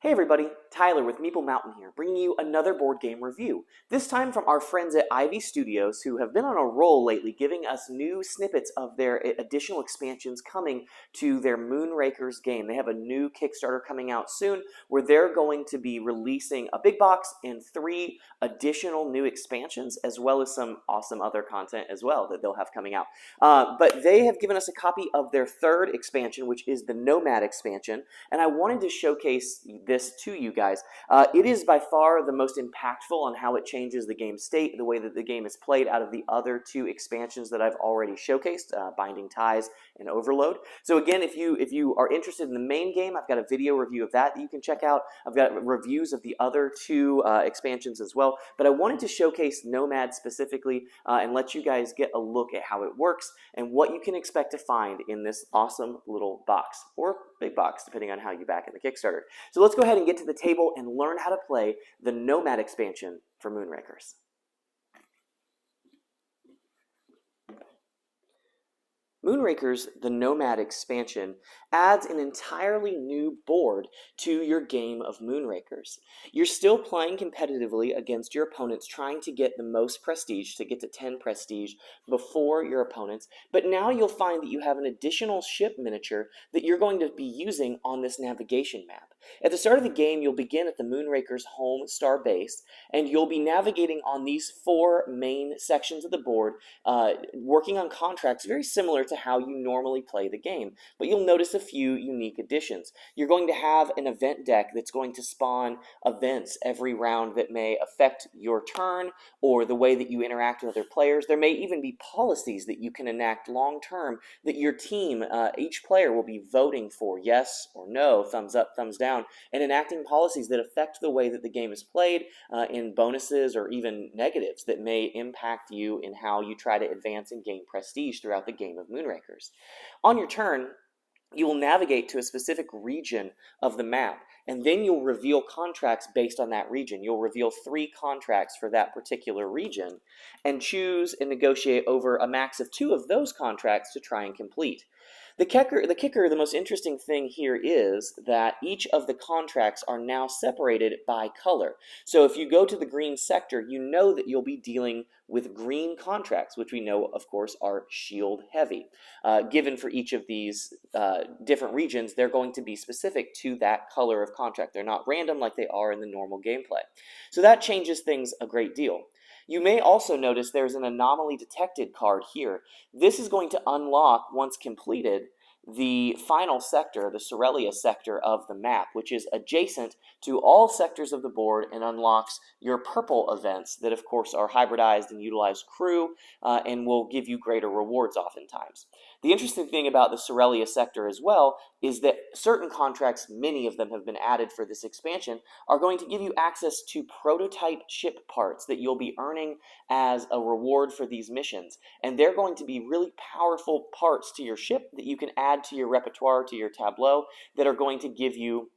Hey everybody, Tyler with Meeple Mountain here, bringing you another board game review. This time from our friends at Ivy Studios, who have been on a roll lately, giving us new snippets of their additional expansions coming to their Moonrakers game. They have a new Kickstarter coming out soon, where they're going to be releasing a big box and 3 additional new expansions, as well as some awesome other content as well that they'll have coming out. But they have given us a copy of their 3rd expansion, which is the Nomad expansion, and I wanted to showcase this to you guys. It is by far the most impactful on how it changes the game state, the way that the game is played out of the other 2 expansions that I've already showcased, Binding Ties and Overload. So again, if you are interested in the main game, I've got a video review of that you can check out. I've got reviews of the other 2 expansions as well, but I wanted to showcase Nomad specifically and let you guys get a look at how it works and what you can expect to find in this awesome little box, or big box, depending on how you back in the Kickstarter. So let's go ahead and get to the table and learn how to play the Nomad expansion for Moonrakers. Moonrakers, the Nomad expansion, adds an entirely new board to your game of Moonrakers. You're still playing competitively against your opponents, trying to get the most prestige, to get to 10 prestige before your opponents, but now you'll find that you have an additional ship miniature that you're going to be using on this navigation map. At the start of the game, you'll begin at the Moonrakers home star base, and you'll be navigating on these 4 main sections of the board, working on contracts very similar to how you normally play the game, but you'll notice a few unique additions. You're going to have an event deck that's going to spawn events every round that may affect your turn or the way that you interact with other players. There may even be policies that you can enact long term that your team, each player will be voting for yes or no, thumbs up, thumbs down, and enacting policies that affect the way that the game is played in bonuses or even negatives that may impact you in how you try to advance and gain prestige throughout the game of Moonrakers. On your turn, you will navigate to a specific region of the map, and then you'll reveal contracts based on that region. You'll reveal 3 contracts for that particular region and choose and negotiate over a max of 2 of those contracts to try and complete. The kicker, the most interesting thing here is that each of the contracts are now separated by color. So if you go to the green sector, you know that you'll be dealing with green contracts, which we know, of course, are shield heavy. Given for each of these different regions, they're going to be specific to that color of contract. They're not random like they are in the normal gameplay. So that changes things a great deal. You may also notice there's an anomaly detected card here. This is going to unlock, once completed, the final sector, the Cerelia sector of the map, which is adjacent to all sectors of the board and unlocks your purple events that, of course, are hybridized and utilize crew and will give you greater rewards oftentimes. The interesting thing about the Cerelia sector as well is that certain contracts, many of them have been added for this expansion, are going to give you access to prototype ship parts that you'll be earning as a reward for these missions. And they're going to be really powerful parts to your ship that you can add to your repertoire, to your tableau, that are going to give you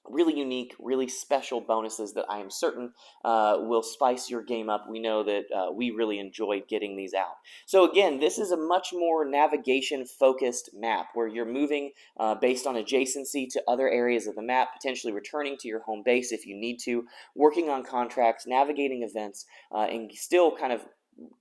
really unique, really special bonuses that I am certain will spice your game up. We know that we really enjoy getting these out. So again, this is a much more navigation-focused map where you're moving based on adjacency to other areas of the map, potentially returning to your home base if you need to, working on contracts, navigating events, and still kind of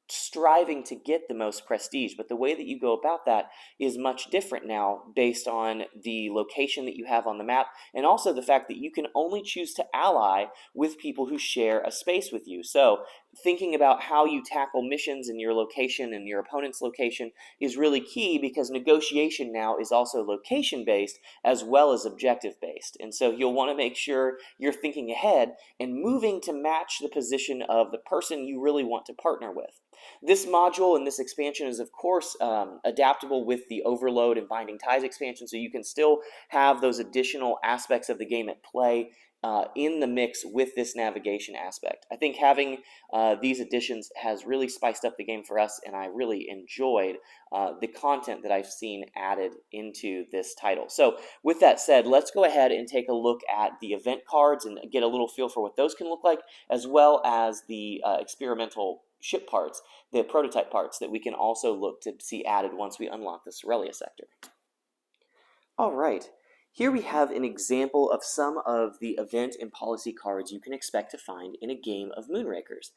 striving to get the most prestige. But the way that you go about that is much different now based on the location that you have on the map, and also the fact that you can only choose to ally with people who share a space with you. So thinking about how you tackle missions in your location and your opponent's location is really key, because negotiation now is also location-based as well as objective-based. And so you'll want to make sure you're thinking ahead and moving to match the position of the person you really want to partner with. This module and this expansion is, of course, adaptable with the Overload and Binding Ties expansion, so you can still have those additional aspects of the game at play in the mix with this navigation aspect. I think having these additions has really spiced up the game for us, and I really enjoyed the content that I've seen added into this title. So with that said, let's go ahead and take a look at the event cards and get a little feel for what those can look like, as well as the experimental ship parts, the prototype parts that we can also look to see added once we unlock the Cerelia sector. All right. Here we have an example of some of the event and policy cards you can expect to find in a game of Moonrakers.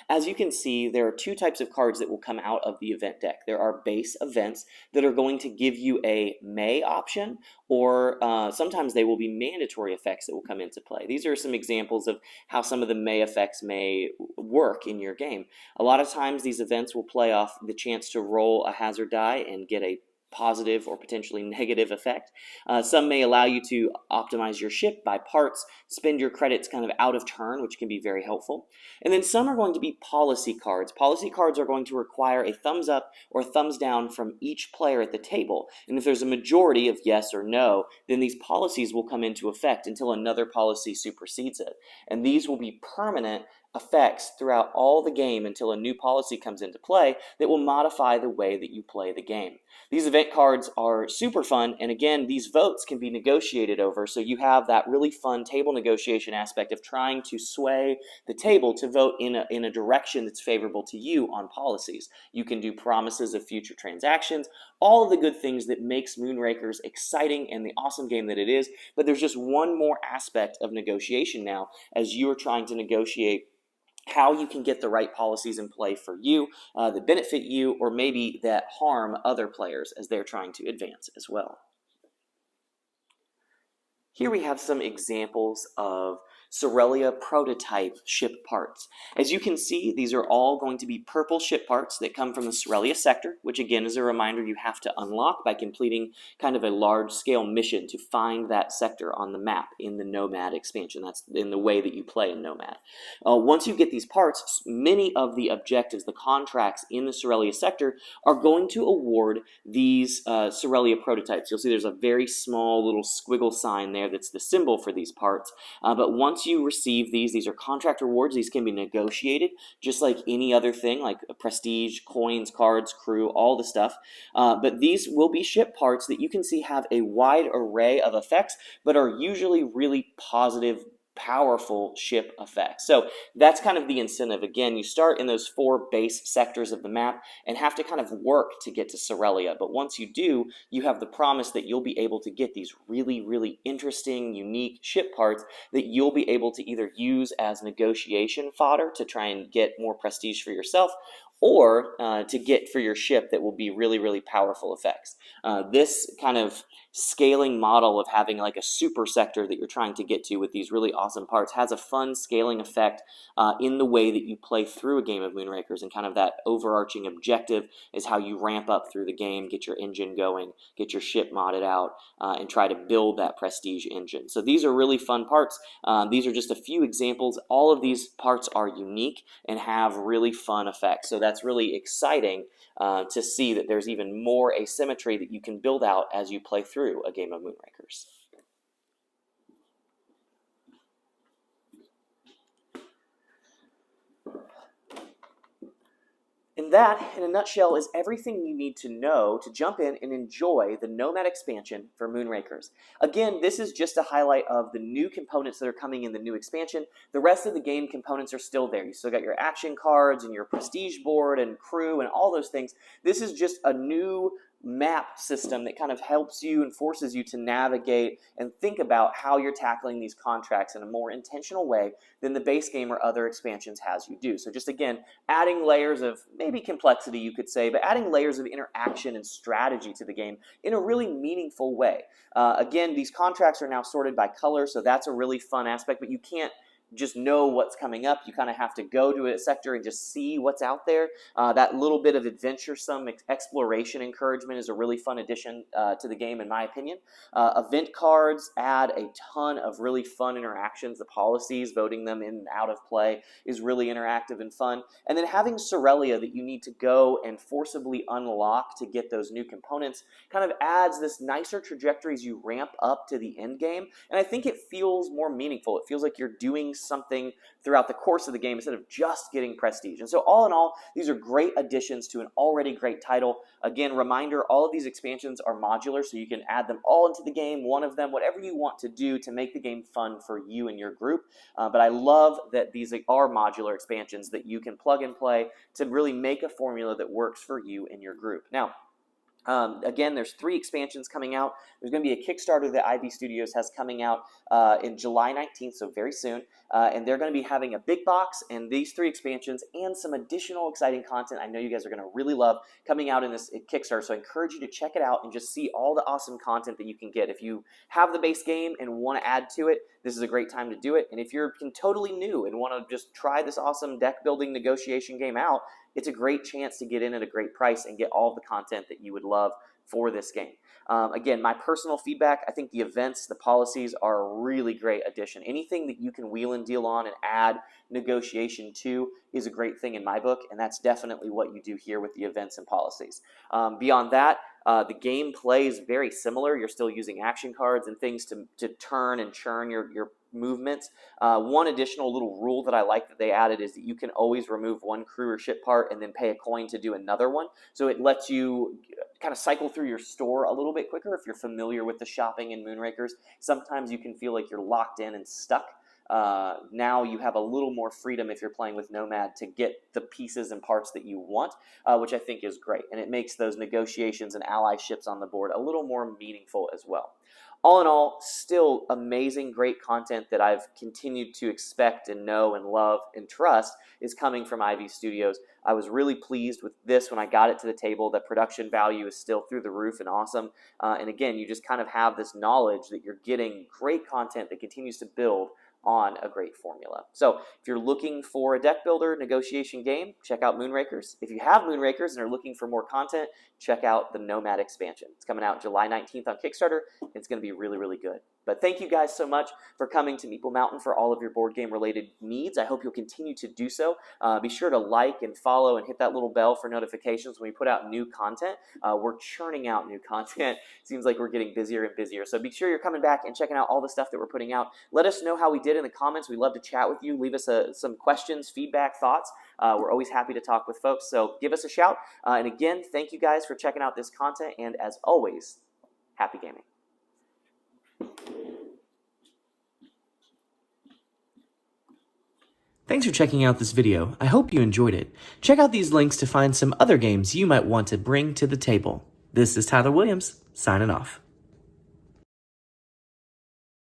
As you can see, there are two types of cards that will come out of the event deck. There are base events that are going to give you a may option, or sometimes they will be mandatory effects that will come into play. These are some examples of how some of the may effects may work in your game. A lot of times these events will play off the chance to roll a hazard die and get a positive or potentially negative effect. Some may allow you to optimize your ship by parts, spend your credits kind of out of turn, which can be very helpful. And then some are going to be policy cards. Policy cards are going to require a thumbs up or thumbs down from each player at the table. And if there's a majority of yes or no, then these policies will come into effect until another policy supersedes it. And these will be permanent effects throughout all the game until a new policy comes into play that will modify the way that you play the game. These event cards are super fun, and again, these votes can be negotiated over, so you have that really fun table negotiation aspect of trying to sway the table to vote in a direction that's favorable to you on policies. You can do promises of future transactions, all of the good things that makes Moonrakers exciting and the awesome game that it is, but there's just one more aspect of negotiation now as you are trying to negotiate how you can get the right policies in play for you that benefit you or maybe that harm other players as they're trying to advance as well. Here we have some examples of Cerelia prototype ship parts. As you can see, these are all going to be purple ship parts that come from the Cerelia sector, which again is a reminder you have to unlock by completing kind of a large-scale mission to find that sector on the map in the Nomad expansion. That's in the way that you play in Nomad. Once you get these parts, many of the objectives, the contracts in the Cerelia sector are going to award these Cerelia prototypes. You'll see there's a very small little squiggle sign there that's the symbol for these parts. But once you receive these are contract rewards. These can be negotiated just like any other thing, like prestige, coins, cards, crew, all the stuff. But these will be ship parts that you can see have a wide array of effects, but are usually really positive, powerful ship effects. So that's kind of the incentive. Again, you start in those 4 base sectors of the map and have to kind of work to get to Cerelia. But once you do, you have the promise that you'll be able to get these really, really interesting, unique ship parts that you'll be able to either use as negotiation fodder to try and get more prestige for yourself, or to get for your ship that will be really, really powerful effects. This kind of scaling model of having like a super sector that you're trying to get to with these really awesome parts has a fun scaling effect in the way that you play through a game of Moonrakers, and kind of that overarching objective is how you ramp up through the game, get your engine going, get your ship modded out, and try to build that prestige engine. So these are really fun parts. These are just a few examples. All of these parts are unique and have really fun effects. So that's really exciting to see that there's even more asymmetry that you can build out as you play through a game of Moonrakers. And that, in a nutshell, is everything you need to know to jump in and enjoy the Nomad expansion for Moonrakers. Again, this is just a highlight of the new components that are coming in the new expansion. The rest of the game components are still there. You still got your action cards and your prestige board and crew and all those things. This is just a new map system that kind of helps you and forces you to navigate and think about how you're tackling these contracts in a more intentional way than the base game or other expansions has you do. So just again, adding layers of maybe complexity, you could say, but adding layers of interaction and strategy to the game in a really meaningful way. Again, these contracts are now sorted by color, so that's a really fun aspect, but you can't just know what's coming up. You kind of have to go to a sector and just see what's out there. That little bit of adventuresome exploration encouragement is a really fun addition to the game, in my opinion. Event cards add a ton of really fun interactions. The policies, voting them in and out of play, is really interactive and fun. And then having Cerelia that you need to go and forcibly unlock to get those new components kind of adds this nicer trajectory as you ramp up to the end game. And I think it feels more meaningful. It feels like you're doing something throughout the course of the game instead of just getting prestige. And so all in all, these are great additions to an already great title. Again, reminder, all of these expansions are modular, so you can add them all into the game, one of them, whatever you want to do to make the game fun for you and your group. But I love that these are modular expansions that you can plug and play to really make a formula that works for you and your group. Now, Again, there's 3 expansions coming out. There's going to be a Kickstarter that Ivy Studios has coming out in July 19th, so very soon. And they're going to be having a big box and these 3 expansions and some additional exciting content I know you guys are going to really love coming out in this Kickstarter. So I encourage you to check it out and just see all the awesome content that you can get. If you have the base game and want to add to it, this is a great time to do it. And if you're totally new and want to just try this awesome deck building negotiation game out, it's a great chance to get in at a great price and get all the content that you would love for this game. Again, my personal feedback, I think the events, the policies are a really great addition. Anything that you can wheel and deal on and add negotiation to is a great thing in my book, and that's definitely what you do here with the events and policies. Beyond that, the gameplay is very similar. You're still using action cards and things to turn and churn your movements. One additional little rule that I like that they added is that you can always remove one crew or ship part and then pay a coin to do another one. So it lets you kind of cycle through your store a little bit quicker if you're familiar with the shopping in Moonrakers. Sometimes you can feel like you're locked in and stuck. Now you have a little more freedom if you're playing with Nomad to get the pieces and parts that you want, which I think is great. And it makes those negotiations and ally ships on the board a little more meaningful as well. All in all, still amazing, great content that I've continued to expect and know and love and trust is coming from Ivy Studios. I was really pleased with this when I got it to the table. The production value is still through the roof and awesome. And again, you just kind of have this knowledge that you're getting great content that continues to build on a great formula. So if you're looking for a deck builder negotiation game, check out Moonrakers. If you have Moonrakers and are looking for more content, check out the Nomad expansion. It's coming out July 19th on Kickstarter. It's going to be really, really good. But thank you guys so much for coming to Meeple Mountain for all of your board game related needs. I hope you'll continue to do so. Be sure to like and follow and hit that little bell for notifications when we put out new content. We're churning out new content. Seems like we're getting busier and busier. So be sure you're coming back and checking out all the stuff that we're putting out. Let us know how we did in the comments. We'd love to chat with you. Leave us some questions, feedback, thoughts. We're always happy to talk with folks. So give us a shout. And again, thank you guys for checking out this content. And as always, happy gaming. Thanks for checking out this video. I hope you enjoyed it. Check out these links to find some other games you might want to bring to the table. This is Tyler Williams, signing off.